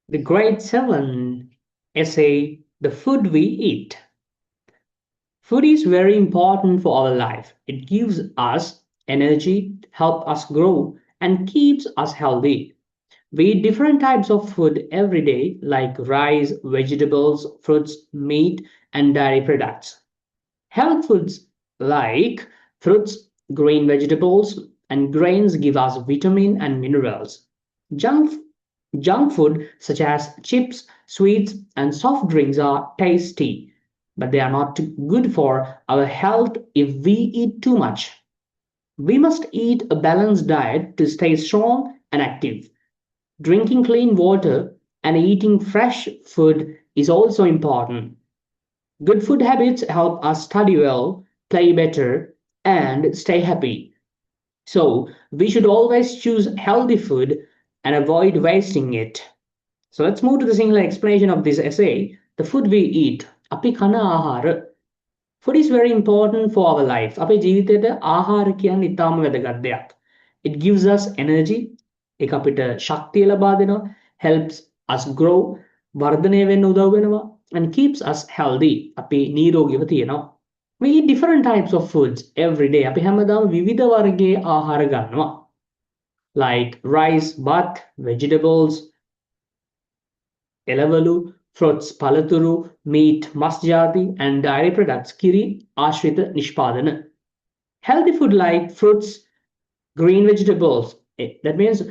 The grade 7 essay, The Food We Eat. Food is very important for our life. It gives us energy, helps us grow, and keeps us healthy. We eat different types of food every day, like rice, vegetables, fruits, meat, and dairy products. Health foods like fruits, green vegetables, and grains give us vitamin and minerals. Junk, junk food such as chips, sweets, and soft drinks are tasty, but they are not good for our health if we eat too much. We must eat a balanced diet to stay strong and active. Drinking clean water and eating fresh food is also important. Good food habits help us study well, play better, and stay happy. So, we should always choose healthy food and avoid wasting it. So, let's move to the single explanation of this essay. The food we eat. අපි කන ආහාර. Food is very important for our life. අපේ ජීවිතේට ආහාර කියන්නේ ඉතාම වැදගත් දෙයක්. It gives us energy. ඒක අපිට ශක්තිය ලබා දෙනවා. Helps us grow. වර්ධනය වෙන්න උදව් වෙනවා. And keeps us healthy. අපි නිරෝගීව තියෙනවා. We eat different types of foods every day. අපි හැමදාම විවිධ වර්ගයේ ආහාර ගන්නවා. Like rice, bhat, vegetables, එළවලු, fruits, පළතුරු, meat, මස් ජාති, and dairy products, කිරි, ආශ්‍රිත නිෂ්පාදන. Healthy food like fruits, green vegetables. That means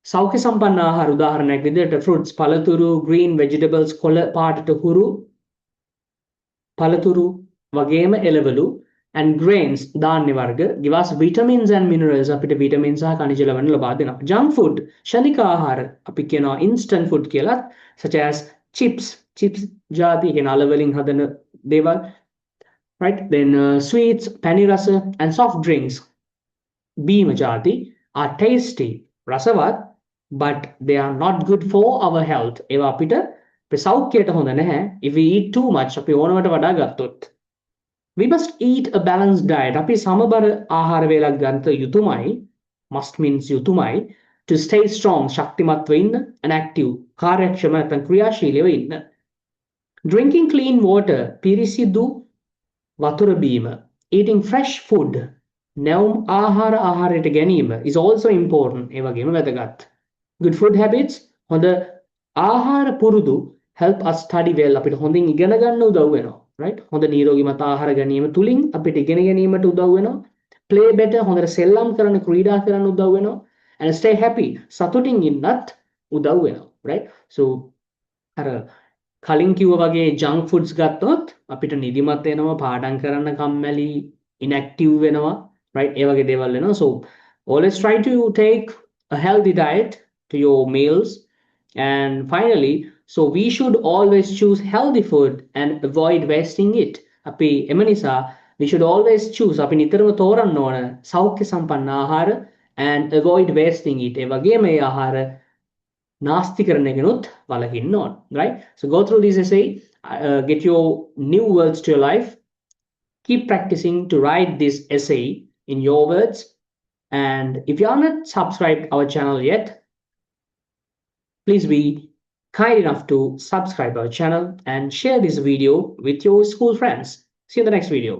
සෞඛ්‍ය සම්පන්න ආහාර උදාහරණයක් විදිහට fruits, පළතුරු, green vegetables, කොළ පාටට හුරු පළතුරු වගේම එළවලු and grains ධාන්‍ය වර්ග give us vitamins and minerals අපිට vitamins සහ khනිජ ලවණ ලබා දෙනවා. Junk food ශනික ආහාර අපි කියනවා instant food කියලා such as chips ජාති කියන අල වලින් හදන දේවල්, right? Then sweets, පැණි රස and soft drinks බීම ජාති are tasty රසවත් but they are not good for our health. ඒවා අපිට සෞඛ්‍යයට හොඳ නැහැ if we eat too much අපි ඕනවට වඩා ගත්තොත්. We must eat a balanced diet. අපි සමබර ආහාර වේලක් ගන්න යුතුමයි. Must means යුතුමයි to stay strong ශක්තිමත්ව ඉන්න and active කාර්යක්ෂම නැත්නම් ක්‍රියාශීලීව ඉන්න. Drinking clean water පිරිසිදු වතුර බීම, eating fresh food නැවුම් ආහාරයට ගැනීම is also important. ඒ වගේම වැදගත්. Good food habits හොඳ ආහාර පුරුදු help us study well. අපිට හොඳින් ඉගෙන ගන්න උදව් වෙනවා. Right? හොඳ නිරෝගීමත් ආහාර ගැනීම තුලින් අපිට ඉගෙන ගැනීමට උදව් වෙනවා. Play better හොඳට සෙල්ලම් කරන්න ක්‍රීඩා කරන්න උදව් වෙනවා. And stay happy සතුටින් ඉන්නත් උදව් වෙනවා. Right? So අර කලින් කිව්වා වගේ junk foods ගත්තොත් අපිට නිදිමත එනවා, පාඩම් කරන්න කම්මැලි, inactive වෙනවා. Right? ඒ වගේ දේවල් වෙනවා. So always try to take a healthy diet to your meals. And finally, so we should always choose healthy food and avoid wasting it. අපි එම නිසා we should always choose අපි නිතරම තෝරන්න ඕන සෞඛ්‍ය සම්පන්න ආහාර and avoid wasting it. ඒ වගේම මේ ආහාර නාස්ති කරන එකනොත් වළකින්න ඕන. Right? So go through this essay, get your new words to your life. Keep practicing to write this essay in your words. And if you are not subscribed our channel yet, please be kind enough to subscribe our channel and share this video with your school friends. See you in the next video.